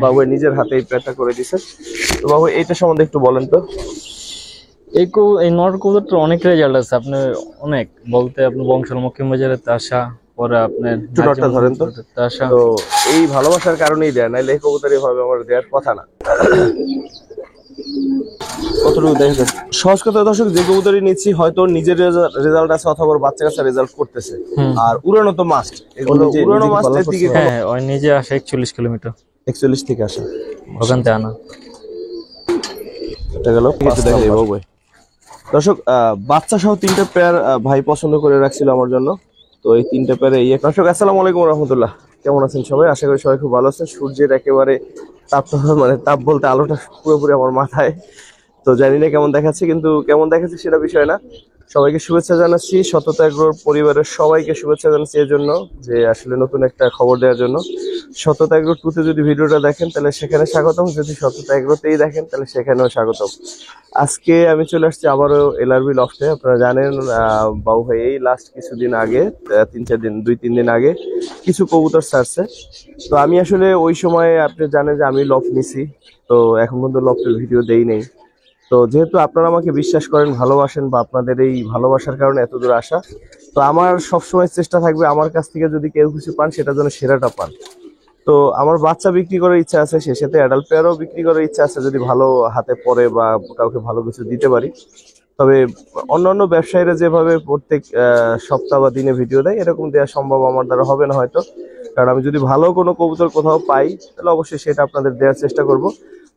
বাবু নিজের হাতে এই পেয়ারটা করে দিছে। তো বাবু এইটা সম্বন্ধে একটু বলেন তো। এই নর কবুতরটা অনেক রেজাল্ট আছে আপনার, অনেক বলতে আপনি বংশালমুখী বাজারের তাসা, পরে আপনার একটু নটটা ধরেন তো। তাসা। তো এই ভালোবাসার কারণেই দেয়, নাইলে এই কবুতর এভাবে আমার দেওয়ার কথা না। কতটুকু দেখা যাচ্ছে সহজ কথা দর্শক, যে কবুতরই নিচ্ছি হয়তো নিজের রেজাল্ট আছে অথবা বাচ্চা কাচ্চা রেজাল্ট করতেছে, আর উড়ানো তো মাস্ট। এগুলো উড়ানো মাস্টের দিকে হ্যাঁ, ওই নিজে আসে 41 কিলোমিটার, 41 থেকে আসে ওখান থেকে আনা। এটা গেল বাবু। দর্শক বাচ্চা সহ 3টে পেয়ার ভাই পছন্দ করে রাখছিল আমার জন্য। তো এই 3টে পেয়ারে এই দর্শক আসসালামু আলাইকুম রহমতুল্লাহ, কেমন আছেন সবাই? আশা করি সবাই খুব ভালো আছেন। সূর্যের একেবারে তাপ, মানে তাপ বলতে আলোটা পুরোপুরি আমার মাথায়। তো জানি না কেমন দেখাচ্ছে, কিন্তু কেমন দেখাচ্ছে সেটা বিষয় না। সবাইকে শুভেচ্ছা জানাচ্ছি, সততা এগ্রোর পরিবারের সবাইকে শুভেচ্ছা জানাচ্ছি এর জন্য যে আসলে নতুন একটা খবর দেওয়ার জন্য। সততা এগ্রো 2-তে যদি ভিডিওটা দেখেন তাহলে সেখানে স্বাগতম, যদি সততা এগ্রোতেই দেখেন তাহলে সেখানেও স্বাগতম। আজকে আমি চলে আসছি আবারও এলআরবি লফটে। আপনারা জানেন বাবু ভাই এই লাস্ট কিছুদিন আগে 2-3 দিন আগে কিছু কবুতর ছাড়ছে। তো আমি আসলে ওই সময় আপনি জানেন যে আমি লফট নিছি, তো এখন পর্যন্ত লফটের ভিডিও দেই নেই। তো যেহেতু আপনারা আমাকে বিশ্বাস করেন, ভালোবাসেন, বা আপনাদের এই ভালোবাসার কারণে এত দূর আসা, তো আমার সবসময় চেষ্টা থাকবে আমার কাছ থেকে যদি কেউ কিছু পান সেটা যেন সেরাটা পান। তো আমার বাচ্চা বিক্রি করার ইচ্ছা আছে, সে সাথে অ্যাডাল্ট পেয়ারও বিক্রি করার ইচ্ছা আছে যদি ভালো হাতে পড়ে বা কাউকে ভালো কিছু দিতে পারি। তবে অন্যান্য ব্যবসায়ীরা যেভাবে প্রত্যেক সপ্তাহ বা দিনে ভিডিও দেয়, এরকম দেওয়া সম্ভব আমার দ্বারা হবে না হয়তো। কারণ আমি যদি ভালো কোনো কবুতর কোথাও পাই তাহলে অবশ্যই সেটা আপনাদের দেওয়ার চেষ্টা করব।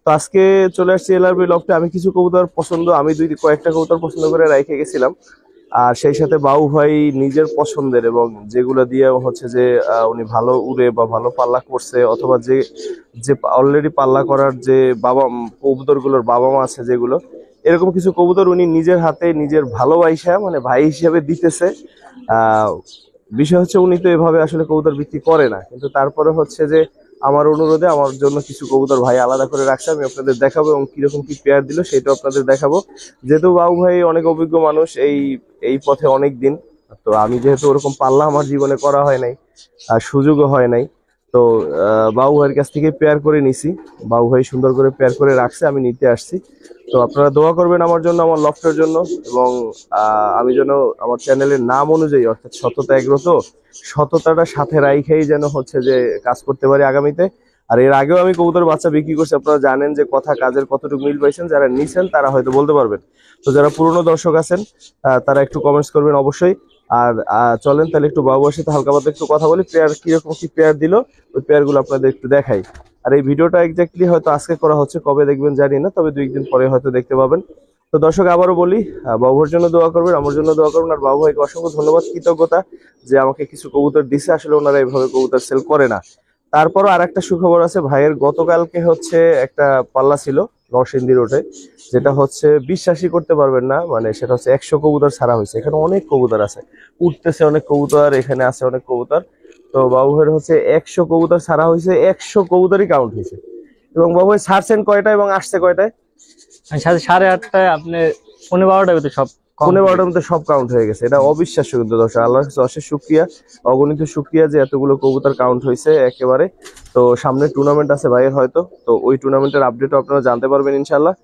তো আজকে চলে আসছি এলআরবি লফটে। আমি কিছু কবুতর পছন্দ, আমি কয়েকটা কবুতর পছন্দ করে রেখে গেছিলাম, আর সেই সাথে বাবু ভাই নিজের পছন্দের এবং যেগুলো দিয়ে হচ্ছে যে উনি ভালো উড়ে বা ভালো পাল্লা করছে, অথবা যে যে অলরেডি পাল্লা করার যে কবুতরগুলোর বাবা মা আছে যেগুলো, এরকম কিছু কবুতর উনি নিজের হাতে নিজের ভালোবাসা মানে ভাই হিসেবে দিতেছে। আহ বিষয় হচ্ছে উনি তো এভাবে আসলে কবুতর বিক্রি করে না, কিন্তু তারপরে হচ্ছে যে আমার অনুরোধে আমার জন্য কিছু কবুতর ভাই আলাদা করে রাখছে, আমি আপনাদের দেখাবো এবং কিরকম কি পেয়ার দিল সেটাও আপনাদের দেখাবো। যেহেতু বাবু ভাই অনেক অভিজ্ঞ মানুষ, এই এই পথে অনেক দিন, তো আমি যেহেতু ওরকম পাল্লা আমার জীবনে করা হয় নাই আর সুযোগও হয় নাই, তো বাবু ভাইয়ের কাছ থেকে পেয়ার করে নিছি। বাবু ভাই সুন্দর করে পেয়ার করে রাখছে, আমি নিতে আসছি। তো আপনারা দোয়া করবেন আমার জন্য, আমার লফটের জন্য, এবং আমি যেন আমার চ্যানেলের নাম অনুযায়ী অর্থাৎ সততা এগ্রো, তো সততাটা সাথে রাইখেই যেন হচ্ছে যে কাজ করতে পারি আগামীতে। আর এর আগেও আমি কবুতর বাচ্চা বিক্রি করছি, আপনারা জানেন যে কথা কাজের কতটুকু মিল পাইছেন, যারা নিছেন তারা হয়তো বলতে পারবেন। তো যারা পুরনো দর্শক আছেন তারা একটু কমেন্টস করবেন অবশ্যই। আর চলেন তাহলে একটু বাবুর সাথে হালকা পাতলা একটু কথা বলি, পেয়ার কিরকম কি পেয়ার দিল ওই পেয়ার গুলো আপনাদের একটু দেখাই। আর এই ভিডিওটা এক্স্যাক্টলি হয়তো আজকে করা হচ্ছে, কবে দেখবেন জানি না, তবে 2-1 দিন পরে হয়তো দেখতে পাবেন। তো দর্শক আবারও বলি, বাবুর জন্য দোয়া করবেন, আমার জন্য দোয়া করবেন। আর বাবু ভাইকে অসংখ্য ধন্যবাদ, কৃতজ্ঞতা যে আমাকে কিছু কবুতর দিছে। আসলে ওনারা এইভাবে কবুতর সেল করে না। তারপরও আর একটা সুখবর আছে, ভাইয়ের গতকালকে হচ্ছে একটা পাল্লা ছিল নরসিংদী রোডে, যেটা হচ্ছে বিশ্বাসই করতে পারবেন না, মানে সেটা হচ্ছে 100 কবুতর ছাড়া হয়েছে। এখানে অনেক কবুতর আছে, উঠতেছে অনেক কবুতর, এখানে আছে অনেক কবুতর। তো বাবু ভাইয়ের হচ্ছে 100 কবুতর ছাড়া হয়েছে, 100 কবুতরই কাউন্ট হয়েছে। এবং বাবু ভাই ছাড়ছেন কয়টায় এবং আসছে কয়টায়? 8:30টায় আপনি 12:30টার ভিতরে সব 12:30টার মধ্যে সব কাউন্ট হয়ে গেছে। এটা অবিশ্বাস্য কিন্তু দর্শক, আল্লাহর কাছে অশেষ শুকরিয়া, অগণিত শুকরিয়া যে এতগুলো কবুতর কাউন্ট হয়েছে একেবারে। তো সামনে টুর্নামেন্ট আছে ভাইয়ের হয়তো, তো ওই টুর্নামেন্টের আপডেটও আপনারা জানতে পারবেন ইনশাল্লাহ।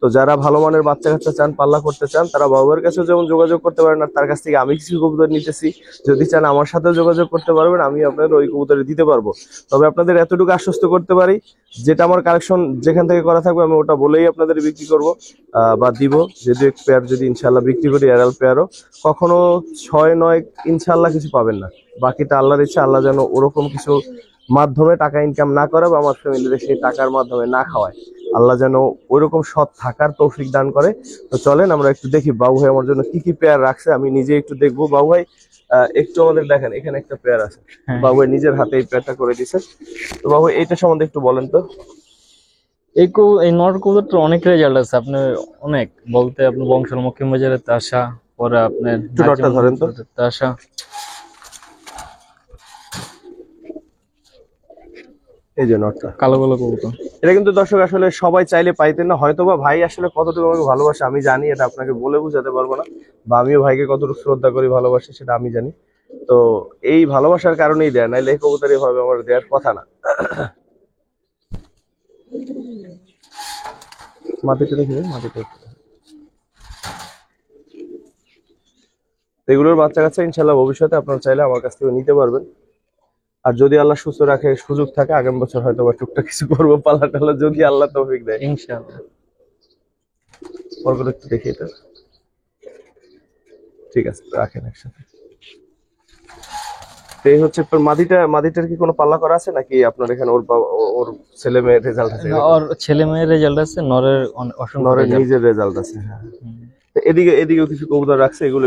তো যারা ভালো মানের বাচ্চা কাচ্চা চান, পাল্লা করতে চান, তারা বাবুর কাছেও যেমন যোগাযোগ করতে পারেন, আর তার কাছ থেকে আমি কিছু কবুতর নিতেছি, যদি চান আমার সাথেও যোগাযোগ করতে পারবেন, আমি আপনাদের ওই কবুতরে দিতে পারবো। তবে আপনাদের এতটুকু আশ্বস্ত করতে পারি, যেটা আমার কালেকশন যেখান থেকে করা থাকবে আমি ওটা বলেই আপনাদের বিক্রি করব বা দিব। যদি এক পেয়ার যদি ইনশাল্লাহ বিক্রি করি, অ্যাডাল্ট পেয়ারও কখনো 6-9 ইনশাল্লাহ কিছু পাবেন না। বাকিটা আল্লাহর ইচ্ছা, আল্লাহ যেন ওরকম কিছু মাধ্যমে টাকা ইনকাম না করে বা আমার ফ্যামিলিতে সেই টাকার মাধ্যমে না খাওয়ায়, আল্লাহ যেন ওইরকম সৎ থাকার তৌফিক দান করে। তো চলেন আমরা একটু দেখি বাবু ভাই আমার জন্য কি কি পেয়ার রাখছে, আমি নিজে একটু দেখবো। বাবু ভাই একটু আমাদের দেখেন, এখানে একটা পেয়ার আছে, বাবু ভাই নিজের হাতে এই পেয়ারটা করে দিছে। তো বাবু এইটা সম্বন্ধে একটু বলেন তো। এই নর কবুতরটা অনেক রেজাল্ট আছে আপনার, অনেক বলতে আপনি বংশালমুখী বাজারের তাসা, পরে আপনার একটু নটটা ধরেন তো। তাসা। এই যে নটটা কালো কালো কবুতর, এটা কিন্তু দর্শক আসলে সবাই চাইলে পাইতেন না হয়তোবা। ভাই আসলে কতটুকু আমাকে ভালোবাসে আমি জানি, এটা আপনাকে বলে বোঝাতে পারবো না, বা আমিও ভাইকে কতটুকু শ্রদ্ধা করি, ভালোবাসি সেটা আমি জানি। তো এই ভালোবাসার কারণেই দেয়, নাইলে এই কবুতর এভাবে আমার দেওয়ার কথা না। মাটিটা দেখে মাটিটা এগুলোর বাচ্চা কাচ্চা ইনশাল্লাহ ভবিষ্যতে আপনারা চাইলে আমার কাছ থেকে নিতে পারবেন। আর যদি আল্লাহ সুস্থ রাখে, সুযোগ থাকে, আগামী বছর হয়তো বা টুকটাক কিছু করবো, পালা টালা যদি আল্লাহ তৌফিক দেয় ইনশাআল্লাহ। পরগুলো একটু দেখি এটা। ঠিক আছে, রাখেন একসাথে। তো এই হচ্ছে মাদিটার কি কোনো পাল্লা করা আছে নাকি আপনার এখানে ওর ছেলে মেয়ের রেজাল্ট আছে? ওর ছেলে মেয়ের রেজাল্ট আছে, নরের অসংখ্য নরের রেজাল্ট। নিজের রেজাল্ট আছে, হ্যাঁ। তো এদিকেও কিছু কবুতর রাখছে, এগুলো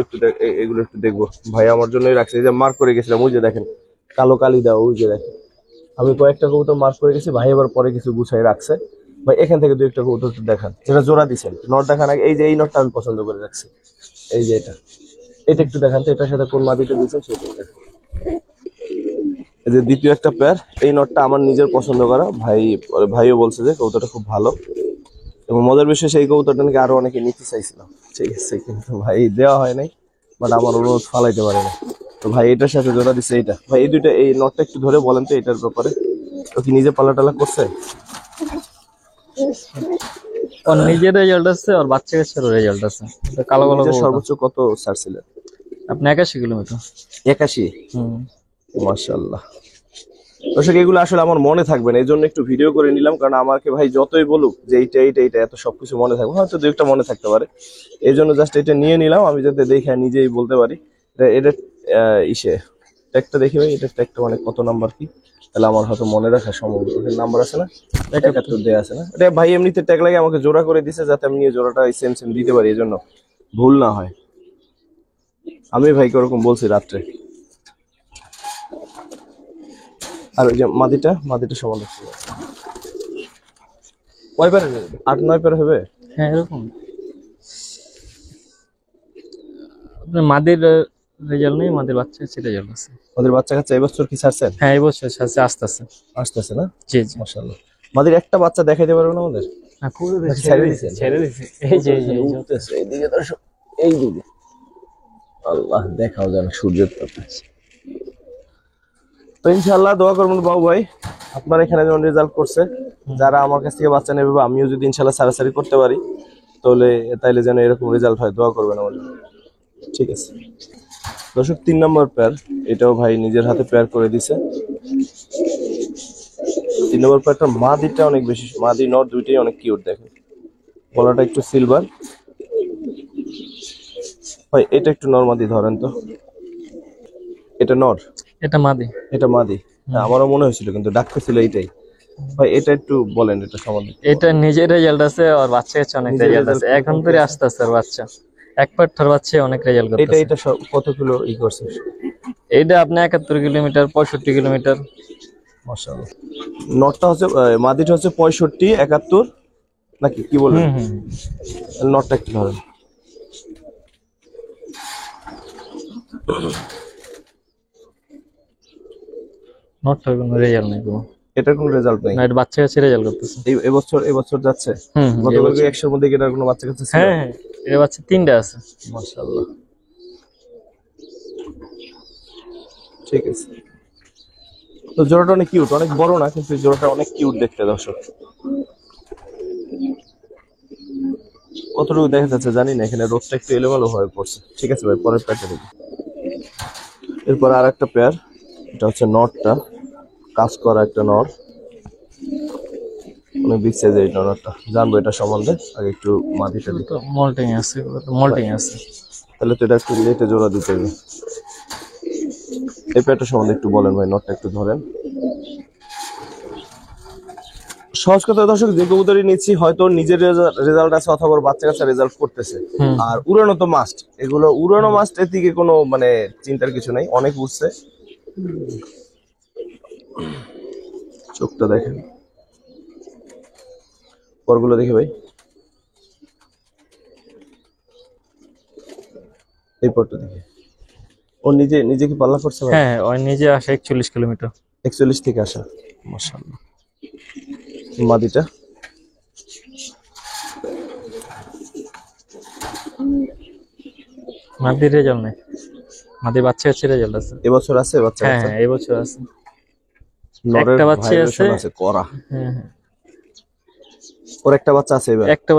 একটু দেখবো। ভাই আমার জন্যই রাখছে, এই যে মার্ক করে গেছিলাম, ওই যে দেখেন কালো কালি দাও, ওই যে দেখেন আমি কয়েকটা কবুতর মার্ক করে গেছি, ভাই আবার পরে কিছু গুছাই রাখছে। ভাই এখান থেকে দু একটা কবুতর একটু দেখান, যেটা জোড়া দিচ্ছেন। নট দেখান আগে, এই যে এই নটটা আমি পছন্দ করে রাখছি, এই যে এটা একটু দেখান তো, এটার সাথে কোন মাদিটা দিচ্ছেন সেটা দেখান। এই যে দ্বিতীয় একটা পেয়ার, এই নটটা আমার নিজের পছন্দ করা, ভাইও বলছে যে কবুতরটা খুব ভালো, এবং মজার বিষয় সেই কবুতরটা নাকি আরো অনেকে নিতে চাইছিল, ঠিক আছে, কিন্তু ভাই দেওয়া হয় নাই, বাট আমার অনুরোধ ফালাইতে পারে না। তো ভাই এটার সাথে জোড়া দিচ্ছে এইটা। ভাই এই দুইটা, এই নটটা একটু ধরে বলেন তো এটার ব্যাপারে, তো কি নিজে পাল্লা টালা করছে? ওর নিজের রেজাল্ট আছে, ওর বাচ্চা কাচ্চারও রেজাল্ট আছে। কালো কালো নিজের সর্বোচ্চ কত ছাড়ছিলেন? আপনি 81 কিলোমিটার। 81? মাশাআল্লাহ। দর্শক এগুলো আসলে আমার মনে থাকবে না, এই জন্য একটু ভিডিও করে নিলাম, কারণ আমাকে ভাই যতই বলুক যে এইটা এত সবকিছু মনে থাকবে, হয়তো দু একটা মনে থাকতে পারে, এই জন্য জাস্ট এটা নিয়ে নিলাম আমি, যাতে দেখে নিজেই বলতে পারি। এটা ইসে ট্যাগটা দেখি ভাই, এটা ট্যাগটা মানে কত নাম্বার কি, তাহলে আমার হয়তো মনে রাখা সম্ভব। ওখানে নাম্বার আছে না, 71 দেয়া আছে না? এটা ভাই এমনিতে ট্যাগ লাগে আমাকে জোড়া করে দিছে, যাতে আমি নিয়ে জোড়াটা সেম দিতে পারি, এই জন্য ভুল না হয়। আমি ভাইকে ওরকম বলছি রাত্রে। আর ওই যে মাদিটা সমান কয় পার, 8-9 পার হবে? হ্যাঁ এরকম। আপনার মাদের রেজাল্ট নেই, মাদের বাচ্চা কাচ্চা রেজাল্ট আছে। ওদের বাচ্চা কাচ্চা এবছর কি ছাড়ছেন? হ্যাঁ এই বছর আছে, আস্তে আস্তে আসতেছে না? জি জি। মাশাআল্লাহ। মাদের একটা বাচ্চা দেখাইতে পারবেন আমাদের? হ্যাঁ পুরো ছেড়ে দিয়েছেন? ছেড়ে দিয়েছে, এই যে উঠতেছে এইদিকে, দর্শক এইদিকে, আল্লাহ দেখাও যেন সূর্যের তাপে। তো ইনশাআল্লাহ দোয়া করবেন বাবু ভাই, আপনার এখানে যেমন রেজাল্ট করছে, যারা আমার কাছ থেকে বাচ্চা নেবে, বা আমিও যদি ইনশাআল্লাহ সারাসারি করতে পারি, তাইলে যেন এরকম রেজাল্ট হয়, দোয়া করবেন আমার জন্য, ঠিক আছে? দর্শক 3 নম্বর পেয়ার, এটাও ভাই নিজের হাতে পেয়ার করে দিছে। 3 নম্বর পেয়ারটা মাদিটা অনেক বেশি, মাদি নর দুইটাই অনেক কিউট, দেখেন গলাটা একটু সিলভার। ভাই এটা একটু নরমাদি ধরেন তো, এটা নর, এটা মাদি, এটা মাদি। হ্যাঁ, আমারও মনে হয়েছিল, কিন্তু ডাক্তার ছিল এইটাই। ভাই এটা একটু বলেন এটা সম্বন্ধে। এটা নিজের রেজাল্ট আছে, আর বাচ্চা কাচ্চা অনেক নিজের রেজাল্ট আছে, result এখন ধরে আস্তে আস্তে আর বাচ্চা এক পাঠর বাচ্চা অনেক রেজাল্ট এটা করতেছে। এটা কত কিলো করছে? এইটা আপনি 71 কিলোমিটার, 65 কিলোমিটার। মাশাআল্লাহ। নটটা হচ্ছে মাদিটা হচ্ছে 65, 71 নাকি কি বলেন? নটটা একটু ধরেন। নট কোনো রেজাল্ট নাই কোনো, এটার কোনো রেজাল্ট নেই? না এটা বাচ্চা কাচ্চা রেজাল্ট করতেছে। এবছর যাচ্ছে? হুম গতকাল 100 এর মধ্যে কি এটার কোনো বাচ্চা কাচ্চা ছিল? হ্যাঁ হ্যাঁ, এর বাচ্চা 3টা আছে। মাশাআল্লাহ, ঠিক আছে। তো জোড়াটা অনেক কিউট, অনেক বড় না, কিন্তু জোড়াটা অনেক কিউট দেখতে। দর্শক কতটুকু দেখা যাচ্ছে জানি না, এখানে রোদটা একটু এলোমেলো হয়ে পড়ছে। ঠিক আছে ভাই, পরের পেয়ারটা দেখি। এরপর আর একটা পেয়ার, এটা হচ্ছে নটটা, কাজ করা একটা নট, অনেক বিগ সাইজের এই নটটা। জানবো এটা সম্বন্ধে, আগে একটু মাটিটা দিই। মল্টিং আছে, মল্টিং আছে। তাহলে তো এটা একটু লেটে জোড়া দিতে হবে। এই পেয়ারটা সম্বন্ধে একটু বলেন ভাই, নটটা একটু ধরেন। সহজ কথা দর্শক, যে কবুতরই নিচ্ছি হয়তো নিজের রেজাল্ট আছে, অথবা বাচ্চা কাচ্চা রেজাল্ট করতেছে, আর উড়ানো তো মাস্ট। এগুলো উড়ানো মাস্ট, এর দিকে কোনো মানে চিন্তার কিছু নাই, অনেক উঠছে। চোখটা দেখেন, পরগুলো দেখে ভাই, এই পরটা দেখে। ও নিজে কি পাল্লা করছে ভাই? হ্যাঁ ওই নিজে আসে 41 কিলোমিটার। 41 থেকে আসা, মাশাআল্লাহ। মাদিটা মাদির রেজাল্ট নেই, মাদির বাচ্চা কাচ্চা রেজাল্ট আছে। এবছর আছে বাচ্চা হ্যাঁ কাচ্চা? হ্যাঁ এই বছর আছে, নরের একটা বাচ্চা ভাইব্রেশন আছে করা। হ্যাঁ হ্যাঁ। ওর একটা বাচ্চা আছে এবার? একটা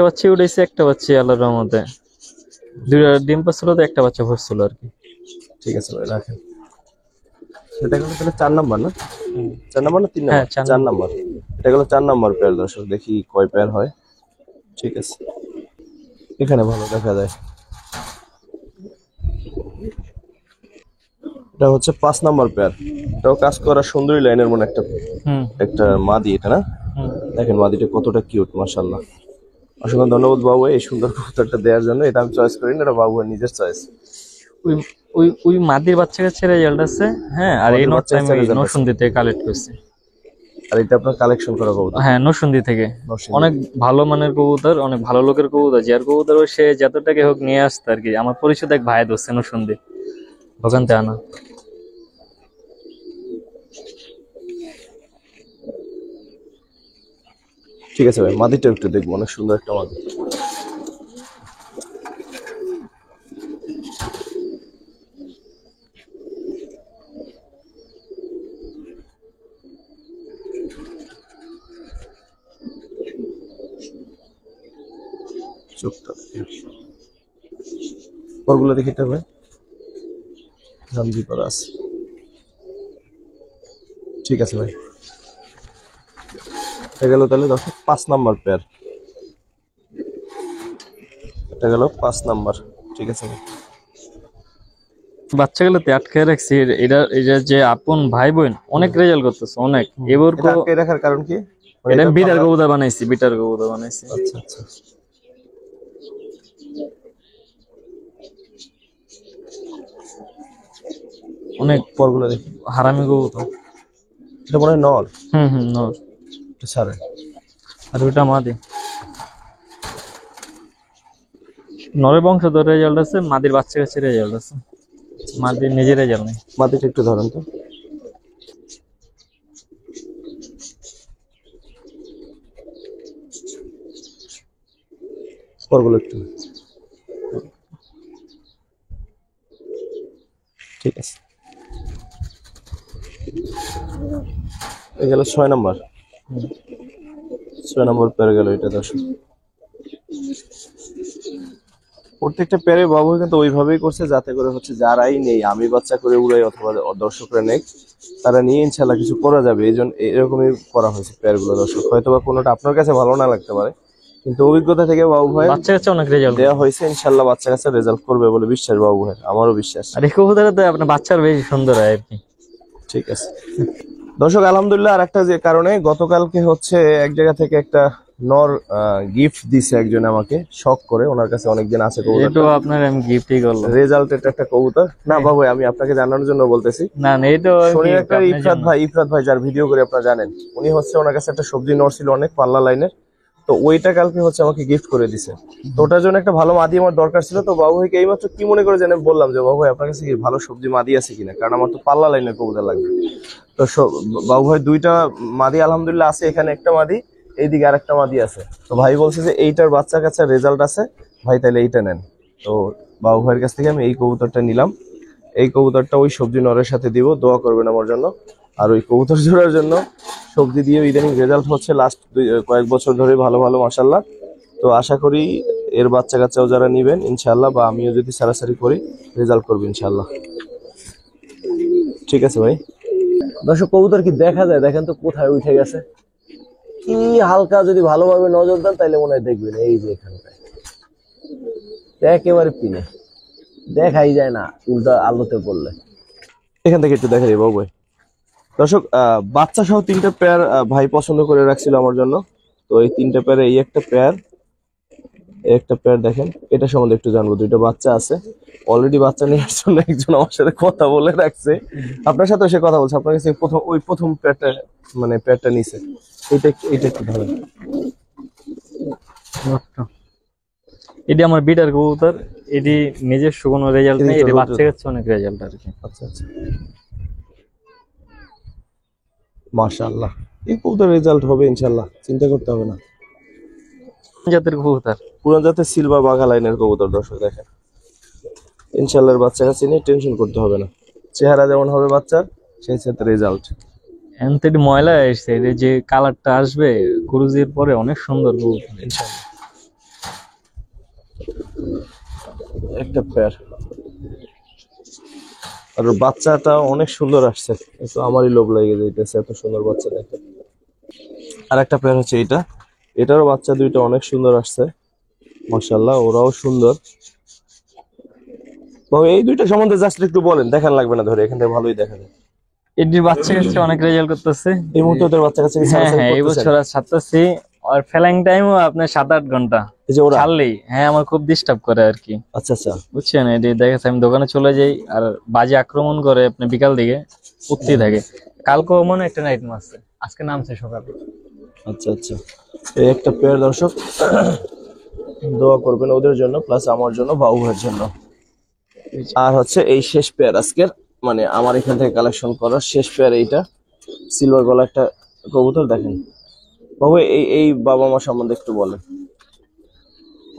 বাচ্চা উঠেছে, একটা বাচ্চা আল্লাহর রহমতে দুইটা ডিম পাচ্ছিল, তো একটা বাচ্চা ফুটছিল আর কি। ঠিক আছে ভাই, রাখেন। এটা গেল তাহলে 4 নাম্বার না? 4 নাম্বার না 3 হ্যাঁ, নাম্বার? 4 নাম্বার। এটা গেল 4 নাম্বার পেয়ার দর্শক, দেখি কয় পেয়ার হয়। ঠিক আছে, এখানে ভালো দেখা যায়। এটা হচ্ছে 5 নাম্বার পেয়ার। এটাও কাজ করা সুন্দরী লাইনের মনে একটা হুম একটা মাদি এটা না? হুম। দেখেন মাদিটা কতটা কিউট, মাশাআল্লাহ। অসংখ্য ধন্যবাদ বাবু এই সুন্দর কবুতরটা দেওয়ার জন্য। এটা আমি চয়েস করিনি, এটা বাবুর নিজের চয়েস। ওই ওই মাদির বাচ্চা কাছে রেজাল্ট আছে। হ্যাঁ, আর এই মাদির নটটা বাচ্চা কাছে আমি result আছে। নরসিংদী থেকে কালেক্ট করছি। আর এটা আপনার কালেকশন করা কবুতর? হ্যাঁ, নরসিংদী থেকে। নরসিংদী। অনেক ভালো মানের কবুতর, অনেক ভালো লোকের কবুতর, যার কবুতর সে যতটাকে হোক নিয়ে আসতে আর কি। আমার পরিচিত এক ভাই ধরছে নরসিংদী, ওখান থেকে আনা। ঠিক আছে ভাই, মাদিটা একটু দেখবো, অনেক সুন্দর একটা মাদি। চোখটা পরগুলো দেখি এটা ভাই, গান্ধী করা আছে। ঠিক আছে ভাই, এটা গেল তাহলে 5 নাম্বার পেয়ার। এটা গেল 5 নাম্বার। ঠিক আছে ভাই। বাচ্চা গুলোতে আটকায় রাখছি। এটা এটা যে আপন ভাই বোন অনেক রেজাল্ট করতেছে, অনেক। এবার এটা আটকে রাখার কারণ কি? মানে এটা এটা বিটার কবুতর বানাইছি, বিটার কবুতর বানাইছি। আচ্ছা আচ্ছা। অনেক পরগুলো দেখি। হারামি কবুতর। এটা মনে হয় নর। হুম, নর। এটা ছাড়ে। আর ওইটা মাদি। নরের বংশধর রেজাল্ট আছে, মাদির বাচ্চা কাছে রেজাল্ট আছে। মাদির নিজের রেজাল্ট নেই। মাটিটা একটু ধরেন তো। পরগুলো একটু। ঠিক আছে, এই গেল 6 নাম্বার। 6 নাম্বার পেয়ার গেল এটা দর্শক। প্রত্যেকটা পেয়ারে বাবু কিন্তু ওইভাবেই করছে যাতে করে হচ্ছে যারাই নেই, আমি বাচ্চা করে উড়াই অথবা দর্শকরা নেই, তারা নিয়ে ইনশাল্লাহ কিছু করা যাবে, এই জন্য এরকমই করা হয়েছে পেয়ার গুলো দর্শক। হয়তো বা কোনোটা আপনার কাছে ভালো না লাগতে পারে, কিন্তু অভিজ্ঞতা থেকে বাবু ভাই বাচ্চা কাছে অনেক রেজাল্ট দেওয়া হয়েছে, ইনশাল্লাহ বাচ্চা কাছে রেজাল্ট করবে বলে বিশ্বাস বাবু ভাই, আমারও বিশ্বাস। আর এই কবুতরে তো আপনার বাচ্চার বেশি সুন্দর হয় আর কি। ঠিক আছে দর্শক, আলহামদুলিল্লাহ। আর একটা যে কারণে গতকালকে হচ্ছে এক জায়গা থেকে একটা নর গিফট দিছে একজন আমাকে, শখ করে, ওনার কাছে অনেকদিন আছে কবুতর। এটাও আপনার আমি গিফটই করলাম। রেজাল্ট এটা একটা কবুতর না বাবু, আমি আপনাকে জানানোর জন্য বলতেছি। না না, এটা শনির একটা ইফরাত ভাই যার ভিডিও করে আপনারা জানেন, উনি হচ্ছে ওনার কাছে একটা সবজি নর ছিল অনেক পাল্লা লাইনের, তো ওইটা কালকে হচ্ছে আমাকে গিফট করে দিছে। তো ওটার জন্য একটা ভালো মাদি আমার দরকার ছিল। তো বাবু ভাইকে এইমাত্র কি মনে করে জানেন বললাম যে বাবু ভাই আপনার কাছে কি ভালো সবজি মাদি আছে কিনা, কারণ আমার তো পাল্লা লাইনের কবুতর লাগবে। তো বাবু ভাই দুইটা মাদি আলহামদুলিল্লাহ আছে, এখানে একটা মাদি, এইদিকে আর একটা মাদি আছে। তো ভাই বলছে যে এইটার বাচ্চা কাছে রেজাল্ট আছে ভাই, তাহলে এইটা নেন। তো বাবু ভাইয়ের কাছ থেকে আমি এই কবুতরটা নিলাম। এই কবুতরটা ওই সবজি নরের সাথে দিব, দোয়া করবেন আমার জন্য। আর ওই কবুতর জোড়ার জন্য সবজি দিয়ে ইদানিং রেজাল্ট হচ্ছে লাস্ট কয়েক বছর ধরে ভালো ভালো মাশাল্লাহ। তো আশা করি এর বাচ্চা কাচ্চাও যারা নিবেন ইনশাল্লাহ, বা আমিও যদি সারাসারি করি রেজাল্ট করবো ইনশাল্লাহ। ঠিক আছে ভাই। দর্শক কবুতর কি দেখা যায় দেখেন তো কোথায় উঠে গেছে, কি হালকা যদি ভালোভাবে নজর দেন তাহলে মনে হয় দেখবেন এই যে এখানটায় একেবারে পিনে দেখাই যায় না, উল্টা আলোতে পড়লে। এখান থেকে একটু দেখা যাবে বাবু ভাই। দর্শক বাচ্চা সহ 3টা পেয়ার ভাই পছন্দ করে রাখছিল আমার জন্য। তো এই 3টা পেয়ারে এই একটা পেয়ার, এই একটা পেয়ার দেখেন, এটা সম্বন্ধে একটু জানবো। 2টা বাচ্চা আছে, অলরেডি বাচ্চা নেওয়ার জন্য একজন আমার সাথে কথা বলে রাখছে, আপনার সাথে সে কথা বলছে। আপনার কাছে প্রথম পেয়ারটা মানে পেয়ারটা নিছে, এটা একটু ধরেন। এটি আমার বিটার কবুতর, এটি নিজের কোনো রেজাল্ট নেই, এটি বাচ্চা কাছে অনেক রেজাল্ট আর কি। আচ্ছা আচ্ছা, মাশাআল্লাহ। এই কবুতর রেজাল্ট হবে ইনশাআল্লাহ, চিন্তা করতে হবে না। জাতের কবুতর, পুরান জাতের সিলভার বাঘা লাইনের কবুতর দর্শক দেখেন, ইনশাআল্লাহ বাচ্চা কাছে নিয়ে টেনশন করতে হবে না। চেহারা যেমন হবে বাচ্চার, সেই সাথে রেজাল্ট। এনতে একটু ময়লা এসছে, এটা যে কালারটা আসবে ক্রুজের পরে অনেক সুন্দর কবুতর। ইনশাআল্লাহ। একটা পেয়ার, আর বাচ্চাটা অনেক সুন্দর আসছে, তো আমারই লোভ লেগে যাইতেছে, এত সুন্দর বাচ্চা দেখে। আর একটা পেয়ার হচ্ছে এটা, এটারও বাচ্চা দুইটা অনেক সুন্দর আসছে মাশাআল্লাহ, ওরাও সুন্দর। বাবু এই দুইটা সম্বন্ধে জাস্ট একটু বলেন, দেখান লাগবে না ধরে, এখান থেকে ভালোই দেখা যায়। এটির বাচ্চা কাছে অনেক রেজাল্ট করতেছে। এই মুহূর্তে ওদের বাচ্চা কাছে কি হ্যাঁ ছাড়াছাড়ি হ্যাঁ, এই করতেছেন? বছর আর ছাড়তেছি। আর ফ্লাইং টাইমও আপনার 7-8 ঘন্টা এই যে ওরা, ছাড়লেই, হ্যাঁ আমার খুব ডিস্টার্ব করে আর কি, আচ্ছা আচ্ছা, বুঝছেন। এটি দেখাচ্ছে আমি দোকানে চলে যাই আর বাজে আক্রমণ করে আপনি বিকাল দিকে উঠতেই থাকে। কালকেও মনে হয় একটা নাইট মারছে, আজকে নামছে সকালে। আচ্ছা আচ্ছা। এই একটা পেয়ার দর্শক, দোয়া করবেন ওদের জন্য, প্লাস আমার জন্য, বাবু ভাইয়ের জন্য। আর হচ্ছে এই শেষ পেয়ার আজকের, মানে আমার এখান থেকে কালেকশন করার শেষ পেয়ার এইটা, সিলভার গলা একটা কবুতর। দেখেন বাবু, এই বাবা মা সম্বন্ধে একটু বলেন।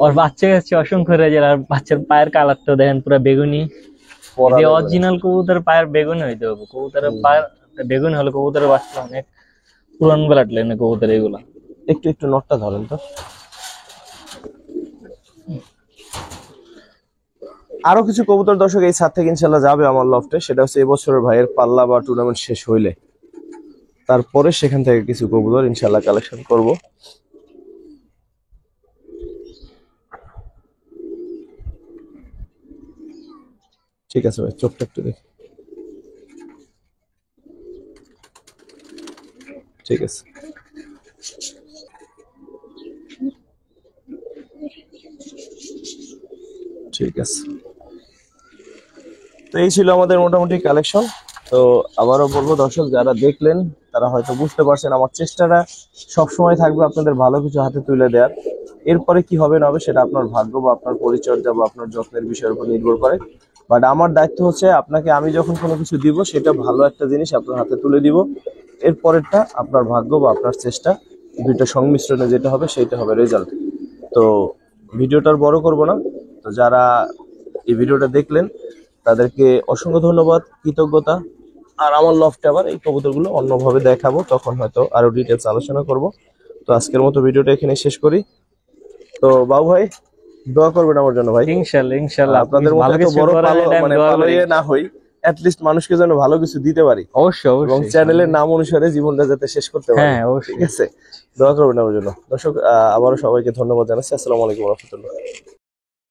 ওর বাচ্চা কাছে অসংখ্য রেজাল্ট, আর বাচ্চার পায়ের কালারটা দেখেন পুরো বেগুনি। পরা যদি যাবে না। অরিজিনাল কবুতরের পায়ের বেগুনি হইতে হবে, কবুতরের পায়ের বেগুনি হলে কবুতরের বাচ্চা অনেক পুরান ব্লাড লাইনে কবুতর এগুলা। একটু একটু নটটা ধরেন তো। আরো কিছু কবুতর দর্শক এই ছাদ থেকে ইনশাল্লাহ যাবে আমার লফটে, সেটা হচ্ছে এবছরের ভাইয়ের পাল্লা বা টুর্নামেন্ট শেষ হইলে, তারপরে সেখান থেকে কিছু কবুতর ইনশাল্লাহ কালেকশন করব। ঠিক আছে ভাই, চোখটা একটু দেখি। ঠিক আছে, ঠিক আছে। তো এই ছিল আমাদের মোটামুটি কালেকশন। তো আবারও বলবো দর্শক, যারা দেখলেন তারা হয়তো বুঝতে পারছেন আমার চেষ্টাটা সবসময় থাকবে আপনাদের ভালো কিছু হাতে তুলে দেওয়ার। এরপরে কি হবে না হবে সেটা আপনার ভাগ্য বা আপনার পরিচর্যা বা আপনার যত্নের বিষয়ের উপর নির্ভর করে। বাট আমার দায়িত্ব হচ্ছে আপনাকে আমি যখন কোনো কিছু দিব সেটা ভালো একটা জিনিস আপনার হাতে তুলে দিব, এরপরেরটা আপনার ভাগ্য বা আপনার চেষ্টা, দুইটা সংমিশ্রণে যেটা হবে সেইটা হবে রেজাল্ট। তো ভিডিওটা আর বড় করব না। তো যারা এই ভিডিওটা দেখলেন তাদেরকে অসংখ্য ধন্যবাদ, কৃতজ্ঞতা। আর আমার লফটে আবার এই কবুতরগুলো অন্যভাবে দেখাবো, তখন হয়তো আরো ডিটেলস আলোচনা করব। তো আজকের মতো ভিডিওটা এখানে শেষ করি। তো বাবু ভাই দোয়া করবেন আমার জন্য ভাই। ইনশাআল্লাহ ইনশাআল্লাহ, আপনাদের মতো ভালো এত কিছু বড় করেন, পালো এটা আমি মানে দোয়া করি। পালোয়ে না হই, অ্যাট লিস্ট মানুষকে যেন ভালো কিছু দিতে পারি, অবশ্যই এবং অবশ্যই, চ্যানেলের নাম অনুসারে জীবনটা যাতে শেষ করতে পারি। হ্যাঁ অবশ্যই। ঠিক আছে, দোয়া করবেন আমার জন্য দর্শক। আবারও সবাইকে ধন্যবাদ জানাচ্ছি। আসসালামু আলাইকুম রহমতুল্লাহ।